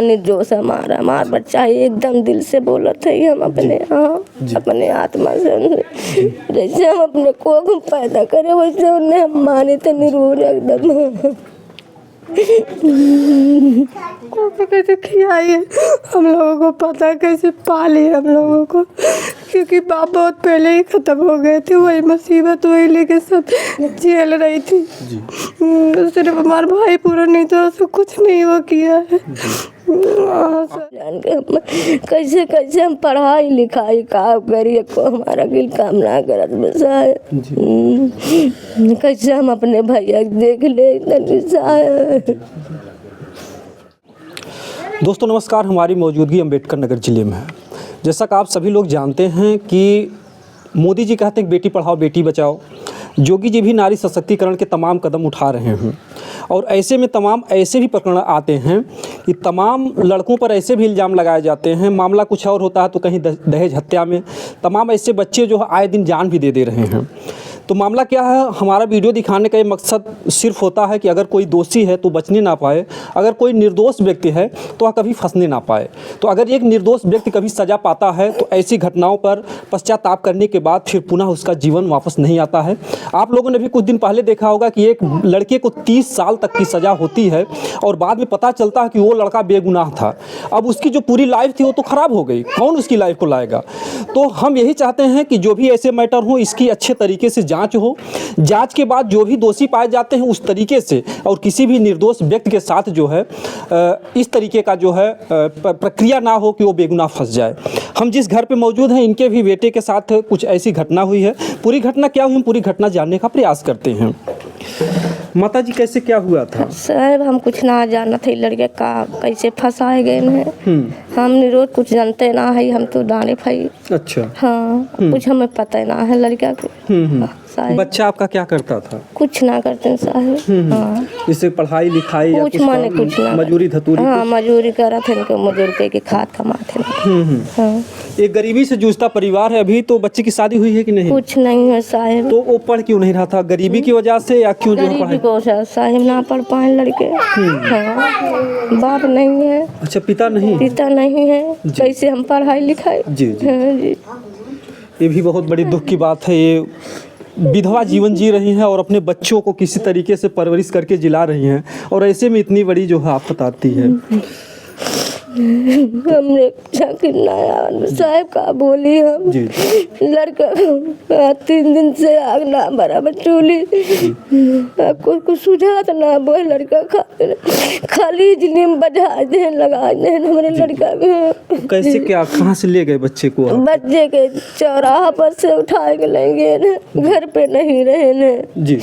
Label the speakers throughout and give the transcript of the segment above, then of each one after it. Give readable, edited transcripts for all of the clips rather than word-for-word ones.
Speaker 1: निर्दोष हमारा बच्चा एकदम दिल से बोला था हम अपने आत्मा से जैसे हम अपने को पैदा करे वैसे उन्हें हम माने थे निरूर एकदम कैसे खिलाई है हम लोगों को पता कैसे पाली हम लोगों को क्योंकि बाप बहुत पहले ही ख़त्म हो गए थे। वही मुसीबत वही लेके सब झेल रही थी। सिर्फ हमारा भाई पूरा नहीं तो उसको कुछ नहीं वो किया है। जान के हम कैसे कैसे हम पढ़ाई लिखाई काम करिए को हमारा दिल काम ना करत बसा है। कैसे हम अपने भैया देख ले
Speaker 2: दोस्तों नमस्कार। हमारी मौजूदगी अम्बेडकर नगर ज़िले में है। जैसा कि आप सभी लोग जानते हैं कि मोदी जी कहते हैं बेटी पढ़ाओ बेटी बचाओ। योगी जी भी नारी सशक्तिकरण के तमाम कदम उठा रहे हैं और ऐसे में तमाम ऐसे भी प्रकरण आते हैं कि तमाम लड़कों पर ऐसे भी इल्ज़ाम लगाए जाते हैं। मामला कुछ और होता है तो कहीं दहेज हत्या में तमाम ऐसे बच्चे जो है आए दिन जान भी दे रहे हैं। तो मामला क्या है, हमारा वीडियो दिखाने का ये मकसद सिर्फ होता है कि अगर कोई दोषी है तो बचने ना पाए, अगर कोई निर्दोष व्यक्ति है तो वह कभी फंसने ना पाए। तो अगर एक निर्दोष व्यक्ति कभी सज़ा पाता है तो ऐसी घटनाओं पर पश्चाताप करने के बाद फिर पुनः उसका जीवन वापस नहीं आता है। आप लोगों ने भी कुछ दिन पहले देखा होगा कि एक लड़के को 30 साल तक की सज़ा होती है और बाद में पता चलता है कि वो लड़का बेगुनाह था। अब उसकी जो पूरी लाइफ थी वो तो ख़राब हो गई, कौन उसकी लाइफ को लाएगा। तो हम यही चाहते हैं कि जो भी ऐसे मैटर हों इसकी अच्छे तरीके से जांच हो, जांच के बाद जो भी दोषी पाए जाते हैं उस तरीके से और किसी भी निर्दोष व्यक्ति के साथ जो है इस तरीके का जो है प्रक्रिया ना हो कि वो बेगुनाह फंस जाए। हम जिस घर पे मौजूद हैं इनके भी बेटे के साथ कुछ ऐसी घटना हुई है। पूरी घटना क्या हुई, हम पूरी घटना जानने का प्रयास करते हैं। माता जी कैसे क्या हुआ था?
Speaker 1: साहब हम कुछ ना जाना थे लड़के का कैसे फंसाए गए हैं। हम निरोध कुछ जानते ना है, हम तो दाने भाई।
Speaker 2: अच्छा।
Speaker 1: हाँ कुछ हमें पता ना है लड़का को।
Speaker 2: बच्चा आपका क्या करता था?
Speaker 1: कुछ ना करते साहब। हाँ
Speaker 2: जैसे पढ़ाई लिखाई या
Speaker 1: कुछ माने कुछ ना
Speaker 2: मजूरी धतूरी?
Speaker 1: हाँ मजूरी करा थे इनको मजूरी के खाद कमाते। हाँ
Speaker 2: एक गरीबी से जूझता परिवार है। अभी तो बच्चे की शादी हुई है कि नहीं?
Speaker 1: कुछ नहीं है साहब।
Speaker 2: तो वो पढ़ क्यों नहीं रहा था? गरीबी की वजह से या क्यों? जो
Speaker 1: गरीबी को साहब ना पढ़ पाए लड़के। हाँ बाप नहीं है।
Speaker 2: अच्छा पिता नहीं?
Speaker 1: पिता नहीं है, कैसे हम पढ़ाई लिखाई।
Speaker 2: जी जी।
Speaker 1: हाँ जी
Speaker 2: ये भी बहुत बड़ी दुख की बात है। ये विधवा जीवन जी रही हैं और अपने बच्चों को किसी तरीके से परवरिश करके जिला रही हैं और ऐसे में इतनी बड़ी जो है आफत आती है।
Speaker 1: हमने साहब का बोली हम
Speaker 2: जी।
Speaker 1: लड़का 3 दिन से आग ना बराबर चूली कुछ सुझात ना बोल लड़का खाली जिले में बजा दे लगा दे हमारे लड़का के।
Speaker 2: कैसे क्या कहाँ से ले गए बच्चे को?
Speaker 1: बच्चे के चौराहा पर से उठा के लेंगे न, घर पे नहीं रहे न
Speaker 2: जी।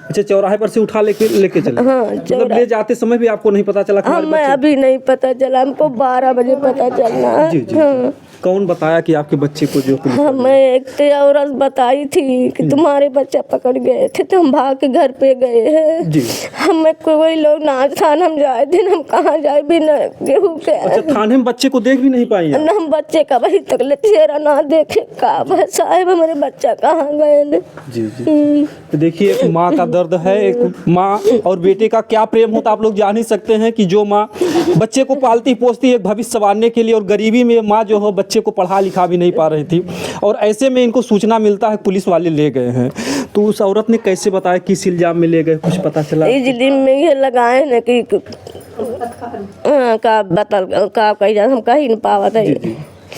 Speaker 2: अच्छा चौराहे पर से उठा लेके चले? हाँ मतलब ले जाते समय भी आपको नहीं पता चला?
Speaker 1: हमें अभी नहीं पता चला, हमको 12 बजे पता चलना।
Speaker 2: जी जी। हाँ। कौन बताया कि आपके बच्चे को जो?
Speaker 1: हमें एक औरत बताई थी कि तुम्हारे बच्चा पकड़ गए थे तो हम भाग के घर पे गए हैं जी। हमें कोई लोग ना थाने हम जाए थे, हम कहाँ जाए बिना गेहूँ के।
Speaker 2: अच्छा थाने में बच्चे को देख भी नहीं पाई?
Speaker 1: ना हम बच्चे का वही तक चेहरा ना देखे का साहब हमारे बच्चा कहाँ गए।
Speaker 2: जी जी। तो देखिए एक माँ का दर्द है, एक माँ और बेटे का क्या प्रेम होता आप लोग जान ही सकते हैं कि जो माँ बच्चे को पालती पोसती है भविष्य संवारने के लिए और गरीबी में माँ जो है बच्चे को पढ़ा लिखा भी नहीं पा रही थी और ऐसे में इनको सूचना मिलता है पुलिस वाले ले गए हैं। तो उस औरत ने कैसे बताया किस इल्जाम में ले गए, कुछ पता चला?
Speaker 1: दिल्ली में ये लगाए ना कि का बतल का कही हम कहीं नहीं पावत है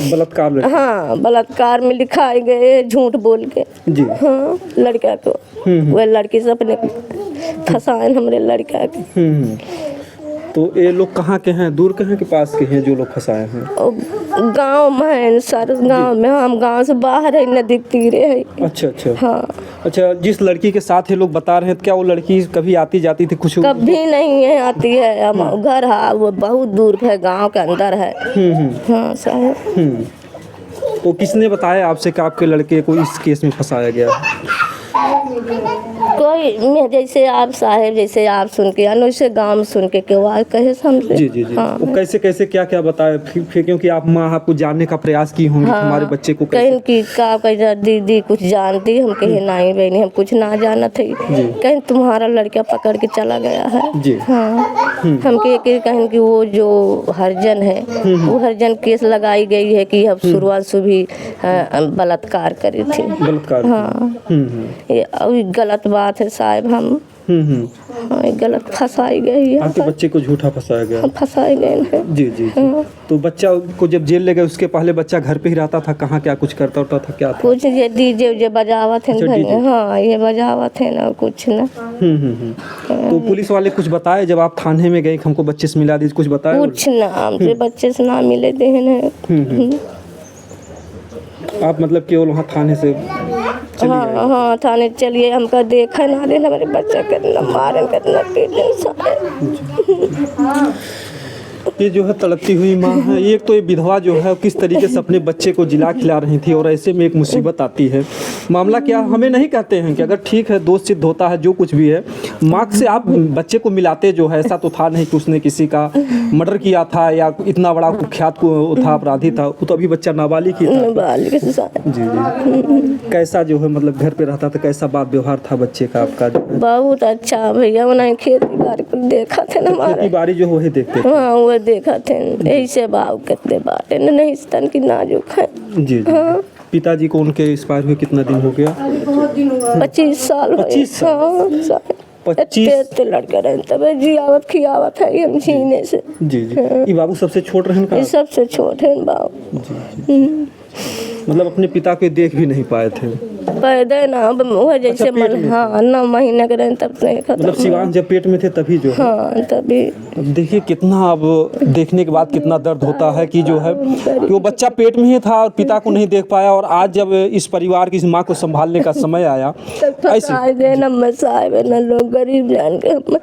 Speaker 2: बलात्कार।
Speaker 1: हाँ बलात्कार में लिखाए गए झूठ बोल के जी। हाँ लड़का को वह लड़की से अपने फंसाए हमारे लड़का के।
Speaker 2: तो ये लोग कहाँ के हैं, दूर के हैं कि पास के हैं जो लोग फंसाए हैं?
Speaker 1: गांव में है, सारे गांव में। हम गांव से बाहर है, नदी तीरे है।
Speaker 2: अच्छा अच्छा।
Speaker 1: हाँ
Speaker 2: अच्छा जिस लड़की के साथ ये लोग बता रहे हैं क्या वो लड़की कभी आती जाती थी? कुछ
Speaker 1: कभी नहीं है आती है। घर है वो बहुत दूर है, गांव के अंदर है। हाँ साहब।
Speaker 2: तो किसने बताया आपसे कि आपके लड़के को इस केस में फंसाया गया?
Speaker 1: कोई मैं जैसे आप साहेब जैसे आप सुन के आन वैसे गाँव सुन के आवाज कहे हमसे।
Speaker 2: जी जी जी।
Speaker 1: हाँ।
Speaker 2: वो कैसे कैसे क्या क्या बताए फिर क्योंकि आप माँ आपको जानने का प्रयास की होंगी
Speaker 1: हाँ।
Speaker 2: हमारे बच्चे को
Speaker 1: कहीं की का कहीं दीदी कुछ जानती हम कहीं नहीं बहनी हम कुछ ना जाना थे कहीं तुम्हारा लड़का पकड़ के चला गया है
Speaker 2: जी।
Speaker 1: हाँ हम कहीं कि वो जो हरिजन है वो हरिजन केस लगाई गई है कि अब शुरुआत से भी बलात्कार करी थी।
Speaker 2: बलात्कार।
Speaker 1: हाँ ये अभी गलत बात है साहब हम हाँ ये गलत फंसाई गई है।
Speaker 2: आपके बच्चे को झूठा फंसाया गया।
Speaker 1: फंसाई गए हैं।
Speaker 2: जी जी जी। तो बच्चा को जब जेल ले गए उसके पहले बच्चा घर पे ही रहता था कहाँ क्या कुछ करता होता था क्या था?
Speaker 1: कुछ ये डीजे उजे बजावा थे ना। हाँ ये बजावा थे ना कुछ ना।
Speaker 2: तो पुलिस वाले कुछ बताए जब आप थाने में गए हमको बच्चे से मिला दी कुछ बताया?
Speaker 1: कुछ ना हमसे बच्चे से ना मिले देन
Speaker 2: आप मतलब केवल वहाँ थाने से
Speaker 1: हाँ हाँ थाने चलिए हमका देखा ना दे हमारे बच्चा कितना मारे कितना
Speaker 2: ये जो है तड़पती हुई माँ है। एक तो ये विधवा जो है किस तरीके से अपने बच्चे को जिला खिला रही थी और ऐसे में एक मुसीबत आती है। मामला क्या हमें नहीं कहते हैं कि अगर ठीक है दोष सिद्ध होता है जो कुछ भी है माँ से आप बच्चे को मिलाते जो है ऐसा तो था नहीं कि उसने किसी का मर्डर किया था या इतना बड़ा कुख्यात को था अपराधी था। वो तो अभी बच्चा नाबालिग ही था। जी जी। कैसा जो है मतलब घर पे रहता था कैसा बात व्यवहार था बच्चे का आपका?
Speaker 1: बहुत अच्छा भैया उन्हें खेती बाड़ी को देखा थे ना
Speaker 2: खेती बाड़ी जो वही देखते थे।
Speaker 1: हाँ वो देखा थे ऐसे भाव कितने बात नहीं तन की नाजुक है।
Speaker 2: जी जी। पिताजी को उनके एक्सपायर हुए कितना दिन हो गया?
Speaker 1: 25 साल।
Speaker 2: 25 साल।
Speaker 1: 25 लड़के रहे तब जियावत खियावत है हम छीने से।
Speaker 2: जी जी। ये बाबू सबसे छोट रहन का?
Speaker 1: सबसे छोटे हैं बाबू।
Speaker 2: जी। मतलब अपने पिता को देख भी नहीं पाए थे?
Speaker 1: पैदा ना वो जैसे हाँ 9 महीने के रहे तब से
Speaker 2: मतलब सिवान जब पेट में थे तभी जो
Speaker 1: हाँ तभी।
Speaker 2: अब देखिए कितना अब देखने के बाद कितना दर्द होता है कि जो है कि वो बच्चा पेट में ही था और पिता को नहीं देख पाया और आज जब इस परिवार की इस माँ को संभालने का समय आया ऐसे
Speaker 1: ना लोग गरीब जान के हम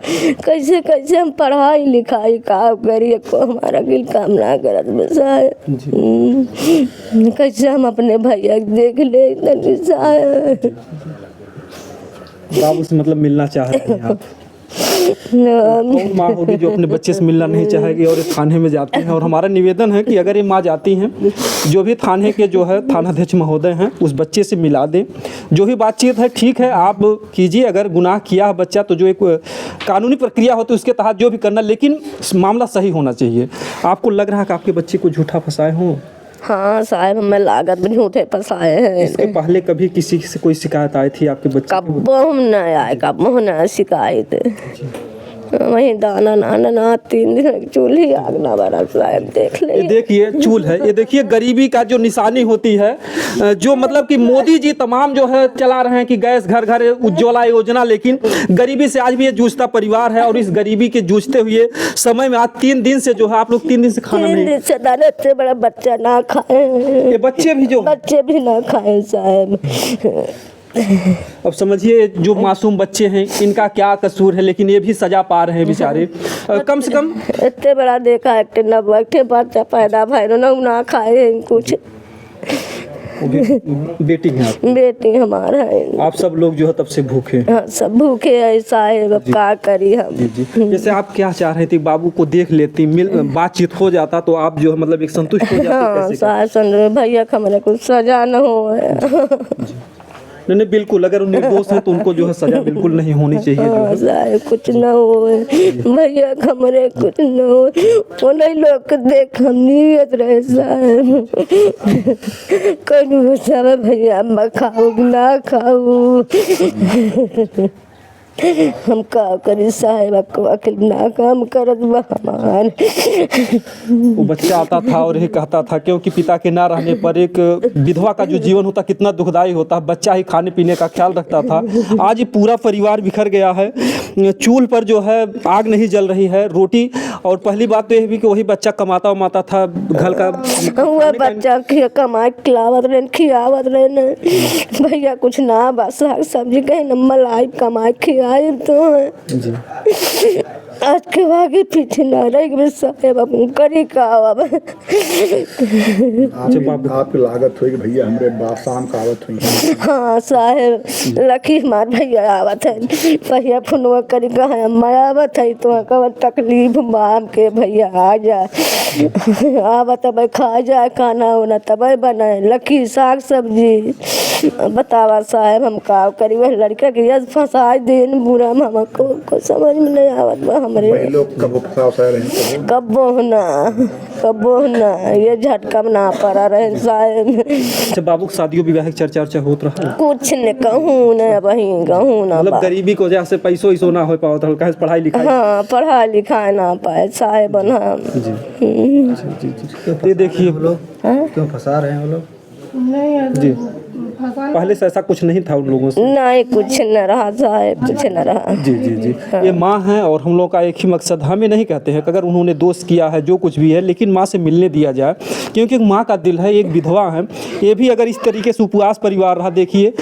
Speaker 1: कैसे कैसे हम पढ़ाई लिखाई का गरीब को हमारा गिल काम ना करत बसाए कैसे हम अपने भैया देख ले
Speaker 2: बाबू से मतलब मिलना चाह रहे हैं आप? कौन माँ होगी जो अपने बच्चे से मिलना नहीं चाहेगी और थाने में जाते हैं? और हमारा निवेदन है कि अगर ये माँ जाती हैं जो भी थाने के जो है थानाध्यक्ष महोदय हैं उस बच्चे से मिला दें। जो भी बातचीत है ठीक है आप कीजिए। अगर गुनाह किया है बच्चा तो जो एक कानूनी प्रक्रिया होती है उसके तहत जो भी करना लेकिन मामला सही होना चाहिए। आपको लग रहा है कि आपके बच्चे को झूठा फंसाए हों?
Speaker 1: हाँ साहब हमें लागत में झूठे फंसाए हैं।
Speaker 2: इसके पहले कभी किसी से कोई शिकायत आई थी आपके बच्चे
Speaker 1: कब हम न आए कब न शिकायत वही दाना नाना ना 3 दिन चूल्ही आग ना बना साहब देख ले।
Speaker 2: ये देखिए चूल है। ये देखिए गरीबी का जो निशानी होती है जो मतलब कि मोदी जी तमाम जो है चला रहे हैं कि गैस घर घर उज्ज्वला योजना लेकिन गरीबी से आज भी ये जूझता परिवार है और इस गरीबी के जूझते हुए समय में आज 3 दिन से जो है आप लोग 3 दिन से खाना नहीं
Speaker 1: से बड़ा बच्चा ना खाए।
Speaker 2: ये बच्चे भी ना
Speaker 1: खाए साहब।
Speaker 2: अब समझिए जो मासूम बच्चे हैं इनका क्या कसूर है लेकिन ये भी सजा पा रहे हैं बेचारे। कम से कम
Speaker 1: इतने बड़ा देखा है बच्चा पैदा भाई ना खाए कुछ।
Speaker 2: बेटी है आप?
Speaker 1: बेटी हमारा है।
Speaker 2: आप सब लोग जो है तब से भूखे?
Speaker 1: हाँ सब भूखे ऐसा है अब क्या करी हम।
Speaker 2: जी जी। जैसे आप क्या चाह रहे थे बाबू को देख लेती बातचीत हो जाता तो आप जो है मतलब एक संतुष्ट हो जाते?
Speaker 1: हाँ भैया हमारे कुछ सजा न हो।
Speaker 2: नहीं बिल्कुल अगर वो निर्दोष है तो उनको जो है सजा बिल्कुल नहीं होनी चाहिए।
Speaker 1: हाँ, जो है कुछ न हो भैया हमारे कुछ न हो नहीं लोग देख हम नियत रहे साहब कहीं सब भैया खाऊ ना खाऊ हम का करी साहेब को अकेल ना काम करत बहमान।
Speaker 2: वो बच्चा आता था और यही कहता था क्योंकि पिता के ना रहने पर एक विधवा का जो जीवन होता कितना दुखदाई होता है। बच्चा ही खाने पीने का ख्याल रखता था। आज ये पूरा परिवार बिखर गया है। चूल्हे पर जो है आग नहीं जल रही है रोटी और पहली बात तो यह भी कि वही बच्चा कमाता उमाता था घर का
Speaker 1: वो बच्चा कमा खियावत रहे भैया कुछ ना बस सब्जी कहीं न मलाई कमा खिया तो
Speaker 2: जी।
Speaker 1: आज के आगे पीछे ना रही साहेब अब करी का अब
Speaker 3: आपकी लागत हुई कि भैया हमरे बाप शाम का आवत हुई।
Speaker 1: हाँ साहेब लखी हमार भैया आवत है भैया फोनवा करी कहा अम्मा आवत है तो कब तकलीफ माम के भैया आ जाए आवत भाई खा जाए खाना उना तब बनाए लखी साग सब्जी बतावा साहेब हम का करी वह लड़का के फंसा देन बुरा मामा को समझ में नहीं आवत बा हमरे
Speaker 3: भाई लोग कब फंसा रहे
Speaker 1: कब्बो ना ये झटका में ना पड़ा रहे साहेब।
Speaker 2: अच्छा बाबू की शादियों विवाह की चर्चा होत रहा?
Speaker 1: कुछ न कहूँ न वही कहूँ ना
Speaker 2: मतलब गरीबी की वजह से पैसों इसो ना हो पाओ तो पढ़ाई लिखाई?
Speaker 1: हाँ पढ़ाई लिखाई ना पाए साहेब ना
Speaker 2: ये देखिए
Speaker 3: क्यों फंसा रहे हैं वो लोग?
Speaker 2: जी पहले से ऐसा कुछ नहीं था उन लोगों से?
Speaker 1: नहीं कुछ न रहा साहेब कुछ न रहा।
Speaker 2: जी जी जी ये माँ है और हम लोग का एक ही मकसद, हमें नहीं कहते हैं कि अगर उन्होंने दोष किया है जो कुछ भी है लेकिन माँ से मिलने दिया जाए, क्योंकि माँ का दिल है, एक विधवा है। ये भी अगर इस तरीके से उपवास परिवार रहा, देखिए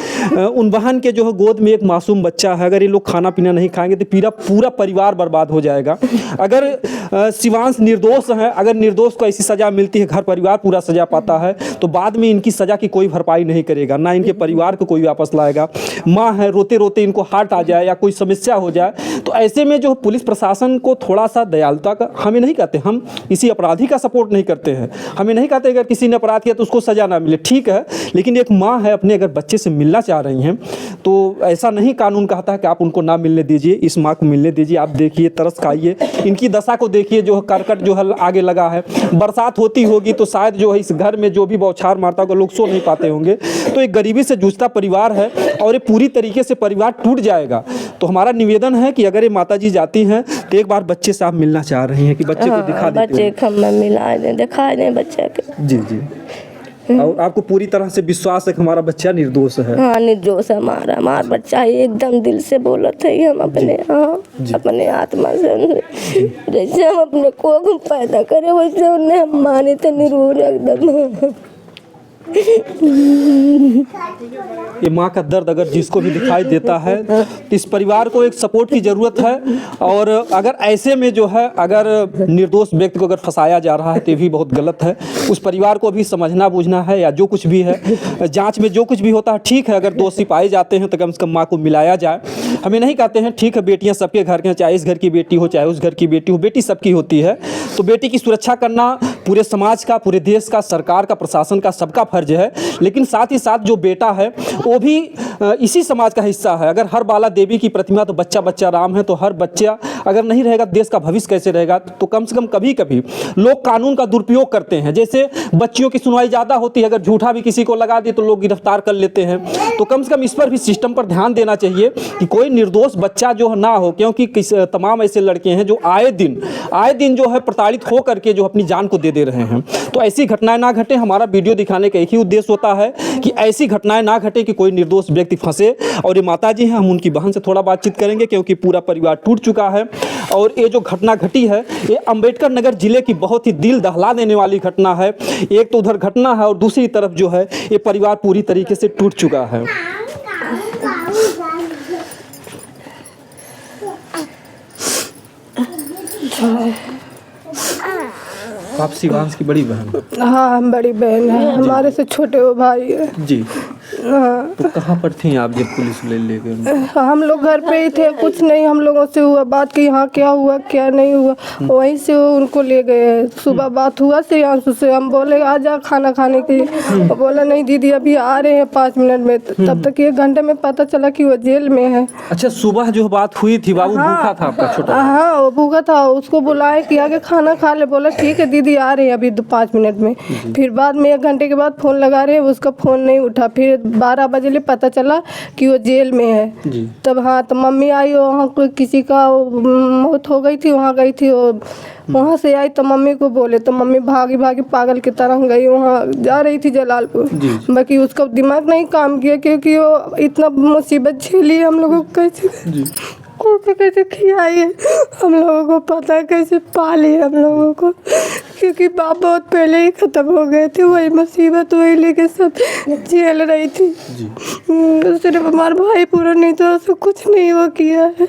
Speaker 2: उन बहन के जो है गोद में एक मासूम बच्चा है, अगर ये लोग खाना पीना नहीं खाएंगे तो पूरा परिवार बर्बाद हो जाएगा। अगर शिवांश निर्दोष है, अगर निर्दोष को ऐसी सज़ा मिलती है, घर परिवार पूरा सजा पाता है, तो बाद में इनकी सज़ा की कोई भरपाई नहीं करेगा, ना इनके परिवार को कोई वापस लाएगा। माँ है, रोते रोते इनको हार्ट आ जाए या कोई समस्या हो जाए, तो ऐसे में जो पुलिस प्रशासन को थोड़ा सा दयालुता का, हमें नहीं कहते, हम किसी अपराधी का सपोर्ट नहीं करते हैं, हमें नहीं कहते अगर किसी ने अपराध किया तो उसको सज़ा ना मिले, ठीक है, लेकिन एक माँ है अपने अगर बच्चे से मिलना चाह रही हैं तो ऐसा नहीं कानून कहता है कि आप उनको ना मिलने दीजिए, इस माँ को मिलने दीजिए। आप देखिए, तरस खाइए, इनकी दशा को देखिए, जो है करकट जो है आगे लगा है, बरसात होती होगी तो शायद जो है इस घर में जो भी बौछार मारता होगा लोग सो नहीं पाते होंगे। तो एक गरीबी से जूझता परिवार है और ये पूरी तरीके से परिवार टूट जाएगा। तो हमारा निवेदन है कि अगर ये माताजी जाती हैं तो एक बार बच्चे से आप मिलना चाह रही हैं कि बच्चे को दिखा देते हैं।
Speaker 1: बच्चे को हम मिला दें, दिखा दें बच्चे के।
Speaker 2: जी जी और आपको पूरी तरह से विश्वास है कि हमारा बच्चा निर्दोष है?
Speaker 1: हाँ निर्दोष है हमारा बच्चा एकदम दिल से बोलत है हम अपने अपने आत्मा से, जैसे हम अपने को पैदा करे वैसे उन्हें हम माने थे निरूर एकदम।
Speaker 2: ये माँ का दर्द अगर जिसको भी दिखाई देता है तो इस परिवार को एक सपोर्ट की ज़रूरत है। और अगर ऐसे में जो है अगर निर्दोष व्यक्ति को अगर फंसाया जा रहा है तो ये भी बहुत गलत है। उस परिवार को भी समझना बूझना है, या जो कुछ भी है जांच में जो कुछ भी होता है ठीक है, अगर दोषी पाए जाते हैं तो कम से कम माँ को मिलाया जाए। हमें नहीं कहते हैं, ठीक है बेटियाँ सबके घर के हैं, चाहे इस घर की बेटी हो चाहे उस घर की बेटी हो, बेटी सबकी होती है, तो बेटी की सुरक्षा करना पूरे समाज का, पूरे देश का, सरकार का, प्रशासन का, सबका फर्ज है। लेकिन साथ ही साथ जो बेटा है वो भी इसी समाज का हिस्सा है। अगर हर बाला देवी की प्रतिमा तो बच्चा बच्चा राम है, तो हर बच्चा अगर नहीं रहेगा देश का भविष्य कैसे रहेगा? तो कम से कम कभी कभी लोग कानून का दुरुपयोग करते हैं, जैसे बच्चियों की सुनवाई ज़्यादा होती है, अगर झूठा भी किसी को लगा दे तो लोग गिरफ्तार कर लेते हैं। तो कम से कम इस पर भी सिस्टम पर ध्यान देना चाहिए कि कोई निर्दोष बच्चा जो ना हो, क्योंकि तमाम ऐसे लड़के हैं जो आए दिन जो है प्रताड़ित हो करके जो अपनी जान को दे दे रहे हैं। तो ऐसी घटनाएं ना घटे। हमारा वीडियो दिखाने का एक ही उद्देश्य होता है कि ऐसी घटनाएं ना घटे कि कोई निर्दोष व्यक्ति फंसे। और ये माताजी हैं, हम उनकी बहन से थोड़ा बातचीत करेंगे क्योंकि पूरा परिवार टूट चुका है। और ये जो घटना घटी है ये अंबेडकर नगर जिले की बहुत ही दिल दहला देने वाली घटना है। एक तो उधर घटना है और दूसरी तरफ जो है ये परिवार पूरी तरीके से टूट चुका है। आप शिवांश की बड़ी बहन?
Speaker 1: हाँ हम बड़ी बहन है, हमारे से छोटे वो भाई है
Speaker 2: जी।
Speaker 1: हाँ।
Speaker 2: तो कहाँ पर थी आप जब पुलिस ले गए?
Speaker 1: हम लोग घर पे ही थे, कुछ नहीं हम लोगों से हुआ बात कि हाँ क्या हुआ क्या नहीं हुआ, वहीं से वो उनको ले गए। सुबह बात हुआ श्रेयांशु से, हम बोले आ जा खाना खाने के लिए, वो बोला नहीं दीदी अभी आ रहे हैं 5 मिनट में। तब तक 1 घंटे में पता चला कि वो जेल में है।
Speaker 2: अच्छा सुबह जो बात हुई थी बाबू भूखा था आपका छोटा?
Speaker 1: हाँ वो भूखा था, उसको बुलाए कि आगे खाना खा ले, बोला ठीक है दीदी आ रहे हैं अभी 5 मिनट में। फिर बाद में 1 घंटे के बाद फ़ोन लगा रहे हैं, उसका फ़ोन नहीं उठा। फिर 12 बजे पता चला कि वो जेल में है जी। तब हाँ तो मम्मी आई, वहाँ कोई किसी का मौत हो गई थी, वहाँ गई थी, वहाँ से आई तो मम्मी को बोले तो मम्मी भागी पागल की तरह गई, वहाँ जा रही थी जलालपुर। बाकी उसका दिमाग नहीं काम किया क्योंकि वो इतना मुसीबत झेली हम लोगों को कैसे खिलाई है, हम लोगों को पता है कैसे पाली हम लोगों को, क्योंकि बाप बहुत पहले ही ख़त्म हो गए थे, वही मुसीबत वही लेके सब झेल रही थी। सिर्फ हमारा भाई पूरा नहीं तो उसको कुछ नहीं वो किया है।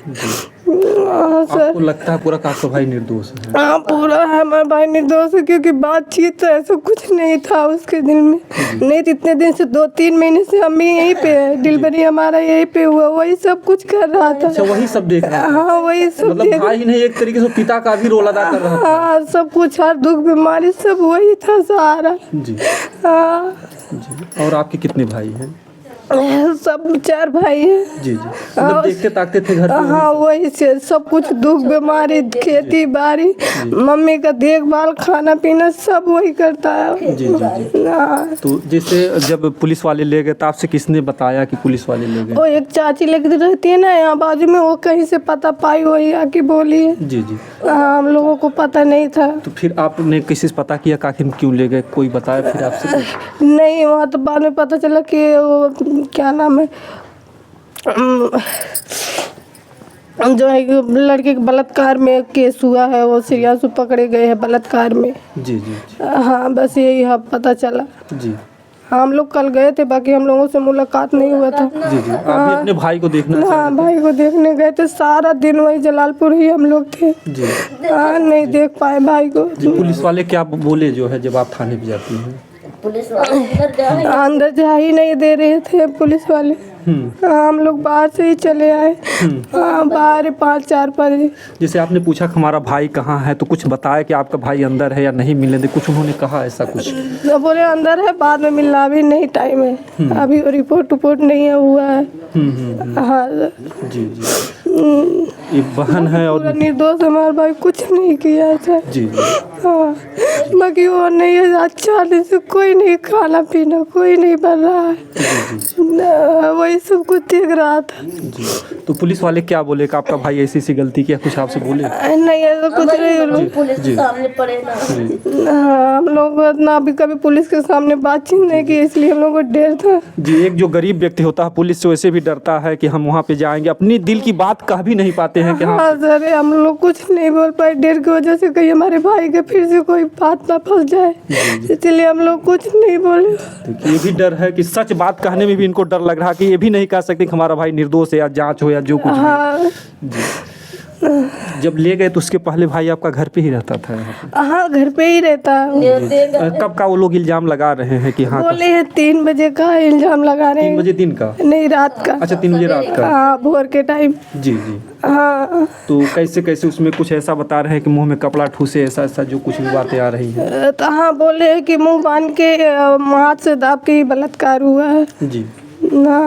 Speaker 1: हाँ सर,
Speaker 2: आपको लगता है पूरा का आपका भाई निर्दोष है?
Speaker 1: हाँ पूरा है हमारा भाई निर्दोष है, क्योंकि बातचीत तो ऐसा कुछ नहीं था उसके दिल में। नहीं तो इतने दिन से 2-3 महीने से हम भी यहीं पे है, डिलीवरी हमारा यहीं पे हुआ, वही सब कुछ कर रहा था।
Speaker 2: अच्छा, वही सब देख रहा था?
Speaker 1: हाँ वही सब
Speaker 2: मतलब भाई नहीं, एक तरीके से पिता का भी रोल अदा कर रहा था।
Speaker 1: हाँ सब कुछ, हर दुख बीमारी सब वही था सहारा।
Speaker 2: जी
Speaker 1: हाँ
Speaker 2: जी। और आपके कितने भाई हैं?
Speaker 1: सब 4 भाई हैं।
Speaker 2: जी जी। मतलब देखते ताकते थे घर पे?
Speaker 1: हाँ वही से सब कुछ, दुख बीमारी, खेती बाड़ी, मम्मी का देखभाल, खाना पीना सब वही करता है।
Speaker 2: जी जी जी।
Speaker 1: हाँ।
Speaker 2: तो जैसे जब पुलिस वाले ले गए तो आपसे किसने बताया कि पुलिस वाले ले गए?
Speaker 1: वो एक चाची लेके रहती है ना यहाँ बाजू में, वो कहीं से पता पाई, वही आके बोली है।
Speaker 2: जी जी।
Speaker 1: हाँ, हम लोगों को पता नहीं था।
Speaker 2: तो फिर आपने किसी से पता किया आखिर क्यों ले गए? कोई बताया फिर आपसे कुछ?
Speaker 1: नहीं, वहाँ तो बाद में पता चला कि वो क्या नाम है, जो है कि लड़के के बलात्कार में केस हुआ है, वो सीरियस पकड़े गए हैं बलात्कार में।
Speaker 2: जी जी
Speaker 1: हाँ बस यही है पता चला।
Speaker 2: जी।
Speaker 1: हम लोग कल गए थे, बाकी हम लोगों से मुलाकात नहीं हुआ था।
Speaker 2: जी जी। आप भी अपने भाई को देखना
Speaker 1: हाँ
Speaker 2: चाहते
Speaker 1: भाई को देखने गए थे, सारा दिन वही जलालपुर ही हम लोग थे।
Speaker 2: थे? जी।
Speaker 1: हाँ नहीं देख पाए भाई को।
Speaker 2: जी, पुलिस वाले क्या बोले जो है जब आप थाने पे जाती हैं?
Speaker 4: पुलिस वाले
Speaker 1: अंदर जा ही नहीं दे रहे थे पुलिस वाले। हाँ, हम लोग बाहर से ही चले आए। हाँ बाहर 5-4 बजे।
Speaker 2: जैसे आपने पूछा कि हमारा भाई कहाँ है, तो कुछ बताया कि आपका भाई अंदर है या नहीं मिलने दे, कुछ उन्होंने कहा ऐसा कुछ?
Speaker 1: तो बोले अंदर है, बाद में मिलना, अभी नहीं टाइम है, अभी रिपोर्ट नहीं हुआ है। हाँ
Speaker 2: जी जी। ये बहन है और
Speaker 1: पूरा निर्दोष, हमारा भाई कुछ नहीं किया था।
Speaker 2: जी जी।
Speaker 1: हाँ बाकी वो नहीं है, अच्छा से कोई नहीं, खाना पीना कोई नहीं बन रहा है, वही सब कुछ देख रहा था।
Speaker 2: जी। तो पुलिस वाले क्या बोले कि आपका भाई ऐसी गलती किया, कुछ आपसे बोले?
Speaker 1: नहीं ऐसा कुछ नहीं।
Speaker 4: पुलिस के सामने पड़े ना।
Speaker 1: हाँ, हम लोग ना अभी कभी पुलिस के सामने बातचीत नहीं की, इसलिए हम लोग को डर था।
Speaker 2: जी। एक जो गरीब व्यक्ति होता है पुलिस से वैसे भी डरता है कि हम वहाँ पे जाएंगे, अपनी दिल की बात कह भी नहीं पाते हैं कि हाँ।
Speaker 1: हाँ सर, हम लोग कुछ नहीं बोल पाए, डर की वजह से कहीं हमारे भाई के फिर से कोई बात ना फंस जाए, इसलिए हम लोग कुछ नहीं बोले।
Speaker 2: तो ये भी डर है कि सच बात कहने में भी इनको डर लग रहा है कि ये भी नहीं कह सकते कि हमारा भाई निर्दोष है या जांच हो या जो कुछ भी।
Speaker 1: हाँ
Speaker 2: जब ले गए तो उसके पहले भाई आपका घर पे ही रहता था यहाँ पे?
Speaker 1: हाँ घर पे ही रहता है।
Speaker 2: कब का वो लोग इल्जाम लगा रहे हैं कि हाँ?
Speaker 1: बोले हैं 3 बजे का इल्जाम लगा रहे
Speaker 2: 3
Speaker 1: हैं।
Speaker 2: बजे दिन का?
Speaker 1: नहीं रात का।
Speaker 2: अच्छा, 3 बजे रात का?
Speaker 1: हाँ भोर के टाइम।
Speaker 2: जी जी।
Speaker 1: हाँ
Speaker 2: तो कैसे कैसे उसमें कुछ ऐसा बता रहे हैं कि मुंह में कपड़ा ठूसे, ऐसा ऐसा जो कुछ भी बातें आ रही हैं?
Speaker 1: तो हाँ बोले हैं कि मुंह बांध के हाथ से दाब के ही बलात्कार हुआ है
Speaker 2: जी।
Speaker 1: ना,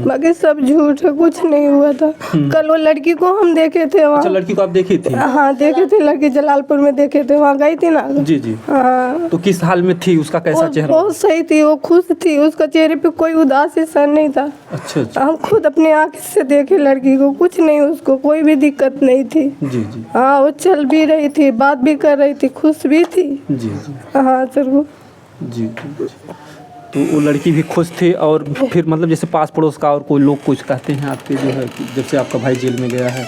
Speaker 1: बाकी सब झूठ है, कुछ नहीं हुआ था। कल वो लड़की को हम देखे थे
Speaker 2: अच्छा,
Speaker 1: वहाँ।
Speaker 2: लड़की को आप देखी थी?
Speaker 1: हाँ देखे थे, लड़की जलालपुर में देखे थे, वहाँ गई थी ना।
Speaker 2: जी जी।
Speaker 1: हाँ
Speaker 2: तो किस हाल में थी, उसका कैसा
Speaker 1: वो
Speaker 2: चेहरा?
Speaker 1: बहुत सही थी, वो खुश थी, उसका चेहरे पे कोई उदासी सा नहीं था।
Speaker 2: अच्छा अच्छा।
Speaker 1: हम खुद अपने आँख से देखे लड़की को, कुछ नहीं, उसको कोई भी दिक्कत नहीं थी।
Speaker 2: जी जी।
Speaker 1: हाँ वो चल भी रही थी, बात भी कर रही थी, खुश भी थी।
Speaker 2: जी जी।
Speaker 1: हाँ सर वो
Speaker 2: जी जी। तो वो लड़की भी खुश थी, और फिर मतलब जैसे पास पड़ोस का और कोई लोग कुछ कहते हैं आपके जो है कि जब से आपका भाई जेल में गया है,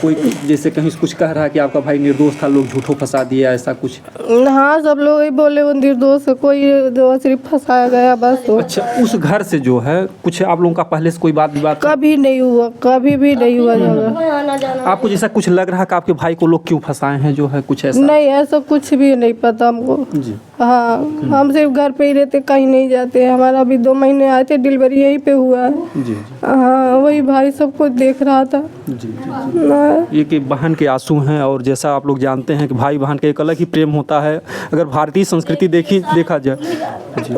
Speaker 2: कोई जैसे कहीं कुछ कह रहा है कि आपका भाई निर्दोष था, लोग झूठों फंसा दिया, ऐसा कुछ?
Speaker 1: हाँ सब लोग ही बोले वो निर्दोष है, कोई जो सिर्फ फंसाया गया बस वो।
Speaker 2: अच्छा, उस घर से जो है कुछ आप लोगों का पहले से कोई बात विवाद?
Speaker 1: कभी नहीं हुआ, कभी भी नहीं हुआ जगह।
Speaker 4: आना जाना
Speaker 2: आपको जैसा कुछ लग रहा है कि आपके भाई को लोग क्यों फंसाए हैं, जो है कुछ ऐसा?
Speaker 1: नहीं ऐसा कुछ भी नहीं पता हमको।
Speaker 2: जी
Speaker 1: हाँ हम सिर्फ घर पे ही रहते, कहीं नहीं जाते। हमारा अभी 2 महीने आए थे, डिलीवरी यहीं पे हुआ है।
Speaker 2: जी जी।
Speaker 1: हाँ वही भाई सब कुछ देख रहा था।
Speaker 2: जी जी। ये कि बहन के आंसू हैं, और जैसा आप लोग जानते हैं कि भाई बहन का एक अलग ही प्रेम होता है। अगर भारतीय संस्कृति देखा जाए। जी जी।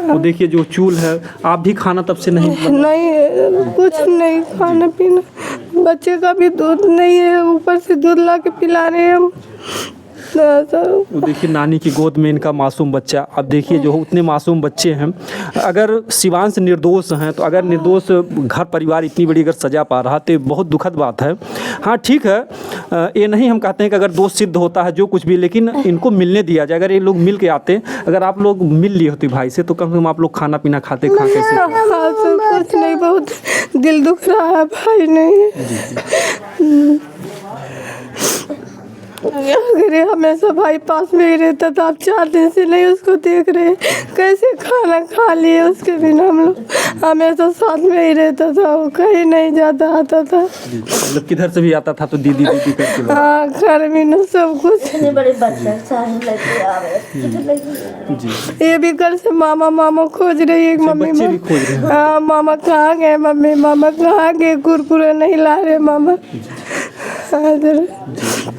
Speaker 2: तो देखिए जो चूल है, आप भी खाना तब से नहीं?
Speaker 1: नहीं कुछ नहीं, खाना पीना, बच्चे का भी दूध नहीं है, ऊपर से दूध ला के पिला रहे हैं हम।
Speaker 2: वो देखिए नानी की गोद में इनका मासूम बच्चा। अब देखिए जो उतने मासूम बच्चे हैं, अगर शिवांश निर्दोष हैं, तो अगर निर्दोष घर परिवार इतनी बड़ी अगर सजा पा रहा तो बहुत दुखद बात है। हाँ ठीक है, ये नहीं हम कहते हैं कि अगर दोष सिद्ध होता है जो कुछ भी, लेकिन इनको मिलने दिया जाए। अगर ये लोग मिल के आते, अगर आप लोग मिल लिए होते भाई से, तो कम से कम आप लोग खाना पीना खाते कैसे?
Speaker 1: हाँ सर कुछ नहीं, बहुत दिल दुख रहा है, भाई नहीं। अगर ये हमेशा भाई पास में ही रहता था, अब 4 दिन से नहीं उसको देख रहे, कैसे खाना खा लिए उसके बिना। हम लोग हमेशा साथ में ही रहता था, वो कहीं नहीं जाता आता था।
Speaker 2: मतलब किधर से भी आता था तो दीदी दीदी करके
Speaker 1: हाँ, घर में ना सब कुछ।
Speaker 4: इतने बड़े बच्चे सारे लड़के आ गए।
Speaker 2: जी।
Speaker 1: ये भी कल से मामा मामा खोज रही है, मम्मी
Speaker 2: बच्चे भी खोज रहे हैं।
Speaker 1: हाँ, मामा कहाँ गए, मम्मी मामा कहाँ गए, कुरकुरे नहीं ला रहे मामा। हाँ, जरा।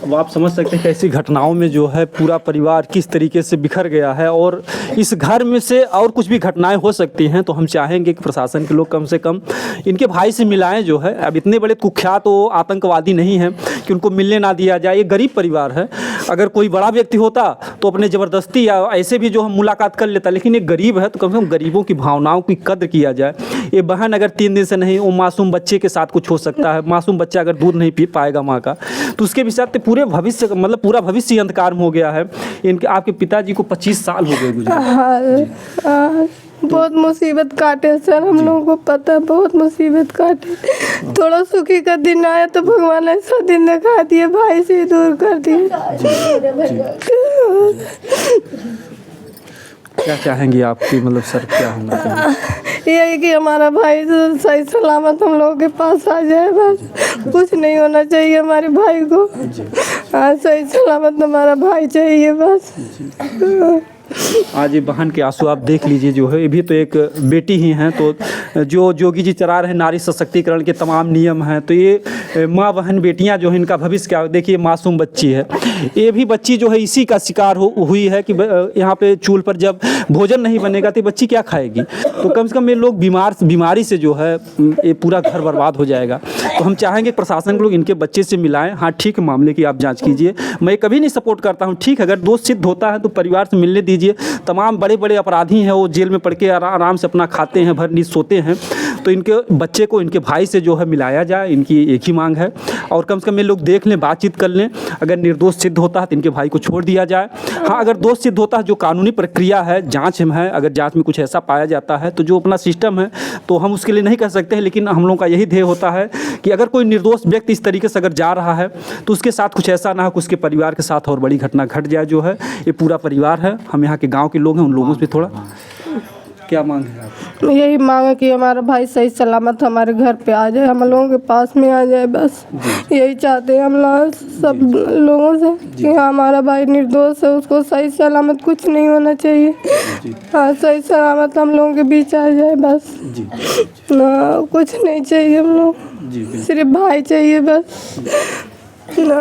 Speaker 2: वो आप समझ सकते हैं कि ऐसी घटनाओं में जो है पूरा परिवार किस तरीके से बिखर गया है, और इस घर में से और कुछ भी घटनाएं हो सकती हैं। तो हम चाहेंगे कि प्रशासन के लोग कम से कम इनके भाई से मिलाएं जो है। अब इतने बड़े कुख्यात वो आतंकवादी नहीं हैं कि उनको मिलने ना दिया जाए। ये गरीब परिवार है, अगर कोई बड़ा व्यक्ति होता तो अपने ज़बरदस्ती या ऐसे भी जो हम मुलाकात कर लेता, लेकिन ये गरीब है तो कम से कम गरीबों की भावनाओं की कद्र किया जाए। ये बहन अगर 3 दिन से नहीं, वो मासूम बच्चे के साथ कुछ हो सकता है। मासूम बच्चा अगर दूध नहीं पी पाएगा माँ का, तो उसके भी साथ पूरे भविष्य, मतलब पूरा भविष्य अंधकार में हो गया है। इनके आपके पिताजी को 25 साल हो गए गुजरे।
Speaker 1: हाँ, बहुत मुसीबत काटे सर, हम लोगों को पता है, बहुत मुसीबत काटे। थोड़ा सुखी का दिन आया तो भगवान ऐसा दिन दिखा दिए, भाई से दूर कर दिए।
Speaker 2: क्या चाहेंगे आपकी, मतलब सर क्या होना चाहिए?
Speaker 1: यही कि हमारा भाई सही सलामत हम लोगों के पास आ जाए, बस कुछ नहीं होना चाहिए हमारे भाई को। हाँ, सही सलामत हमारा भाई चाहिए बस।
Speaker 2: आज ये बहन के आंसू आप देख लीजिए जो है, ये भी तो एक बेटी ही हैं। तो जो जोगी जी चला रहे नारी सशक्तिकरण के तमाम नियम हैं, तो ये माँ बहन बेटियां जो है, इनका भविष्य क्या, देखिए मासूम बच्ची है। ये भी बच्ची जो है इसी का शिकार हुई है कि यहाँ पे चूल्हे पर जब भोजन नहीं बनेगा तो बच्ची क्या खाएगी। तो कम से कम ये लोग बीमारी से जो है ये पूरा घर बर्बाद हो जाएगा। तो हम चाहेंगे प्रशासन के लोग इनके बच्चे से मिलाएं। हाँ ठीक है, मामले की आप जाँच कीजिए। मैं कभी नहीं सपोर्ट करता हूँ, ठीक, अगर दोष सिद्ध होता है तो परिवार से मिलने दीजिए। तमाम बड़े बड़े अपराधी हैं, वो जेल में पड़ के आराम से अपना खाते हैं, भर नींद सोते हैं। तो इनके बच्चे को इनके भाई से जो है मिलाया जाए, इनकी एक ही मांग है। और कम से कम ये लोग देख लें, बातचीत कर लें। अगर निर्दोष सिद्ध होता है तो इनके भाई को छोड़ दिया जाए। हाँ, अगर दोष सिद्ध होता है, जो कानूनी प्रक्रिया है, जाँच में है, अगर जाँच में कुछ ऐसा पाया जाता है तो जो अपना सिस्टम है तो हम उसके लिए नहीं कह सकते हैं, लेकिन हम लोगों का यही ध्येय होता है कि अगर कोई निर्दोष व्यक्ति इस तरीके से अगर जा रहा है तो उसके साथ कुछ ऐसा ना हो कि उसके परिवार के साथ और बड़ी घटना घट जाए। जो है ये पूरा परिवार है, हम यहाँ के गाँव के लोग हैं, उन लोगों से थोड़ा क्या मांग है आपकी?
Speaker 1: यही मांग है कि हमारा भाई सही सलामत हमारे घर पे आ जाए, हम लोगों के पास में आ जाए, बस यही चाहते हैं हम लोग सब लोगों से कि हाँ, हमारा भाई निर्दोष है, उसको सही सलामत कुछ नहीं होना चाहिए। हाँ, सही सलामत हम लोगों के बीच आ जाए, बस ना कुछ नहीं चाहिए। हम लोग सिर्फ भाई चाहिए बस ना।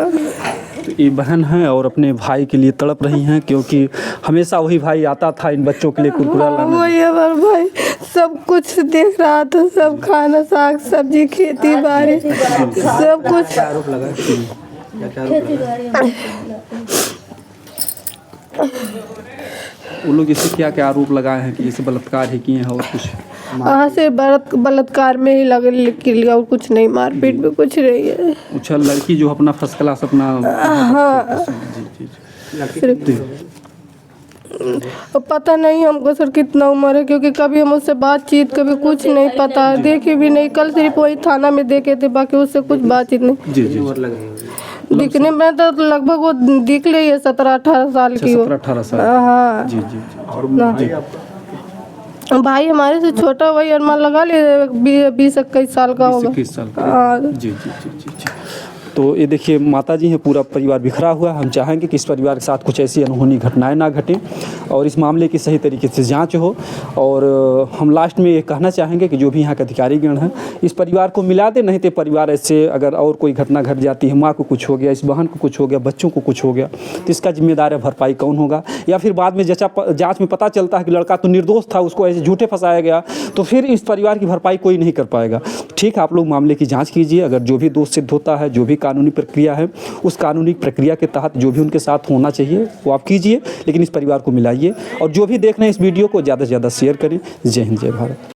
Speaker 2: तो ये बहन हैं और अपने भाई के लिए तड़प रही हैं, क्योंकि हमेशा वही भाई आता था इन बच्चों के लिए कुरकुरा लाने।
Speaker 1: वही हमारा भाई सब कुछ देख रहा था, सब खाना, साग सब्जी, खेती बाड़ी, सब कुछ।
Speaker 2: आरोप लगा वो लोग इसे क्या क्या आरोप लगाए हैं कि जैसे बलात्कार ही किए हैं और कुछ
Speaker 1: वहाँ से बलात्कार में ही लगे लिया, और कुछ नहीं, मारपीट भी कुछ नहीं है।
Speaker 2: अच्छा, लड़की जो अपना फर्स्ट क्लास अपना
Speaker 1: हाँ, पता नहीं हमको सर कितना उम्र है, क्योंकि कभी हम उससे बातचीत कभी कुछ नहीं पता, देखे भी नहीं। कल सिर्फ वही थाना में देखे थे, बाकी उससे कुछ बातचीत नहीं।
Speaker 2: जी
Speaker 1: दिखने में तो लगभग वो दिख रही है 17-18 साल की हो।
Speaker 2: 17-18 साल।
Speaker 1: हाँ
Speaker 2: जी जी जी।
Speaker 1: भाई हमारे से छोटा, वही अनुमान लगा ले 20-21 साल का होगा।
Speaker 2: 21 साल का।
Speaker 1: हाँ।
Speaker 2: जी जी जी जी जी। तो ये देखिए माता जी हैं, पूरा परिवार बिखरा हुआ है। हम चाहेंगे कि इस परिवार के साथ कुछ ऐसी अनहोनी घटनाएं ना घटें और इस मामले की सही तरीके से जांच हो। और हम लास्ट में ये कहना चाहेंगे कि जो भी यहाँ के अधिकारीगण हैं, इस परिवार को मिला दे, नहीं तो परिवार ऐसे अगर और कोई घटना घट जाती है, माँ को कुछ हो गया, इस बहन को कुछ हो गया, बच्चों को कुछ हो गया, तो इसका जिम्मेदार है भरपाई कौन होगा। या फिर बाद में जाँच में पता चलता है कि लड़का तो निर्दोष था, उसको ऐसे झूठे फंसाया गया, तो फिर इस परिवार की भरपाई कोई नहीं कर पाएगा। ठीक है, आप लोग मामले की जाँच कीजिए। अगर जो भी दोष सिद्ध होता है, जो भी कानूनी प्रक्रिया है, उस कानूनी प्रक्रिया के तहत जो भी उनके साथ होना चाहिए वो आप कीजिए, लेकिन इस परिवार को मिलाइए। और जो भी देख रहे हैं इस वीडियो को ज़्यादा से ज़्यादा शेयर करें। जय हिंद, जय भारत।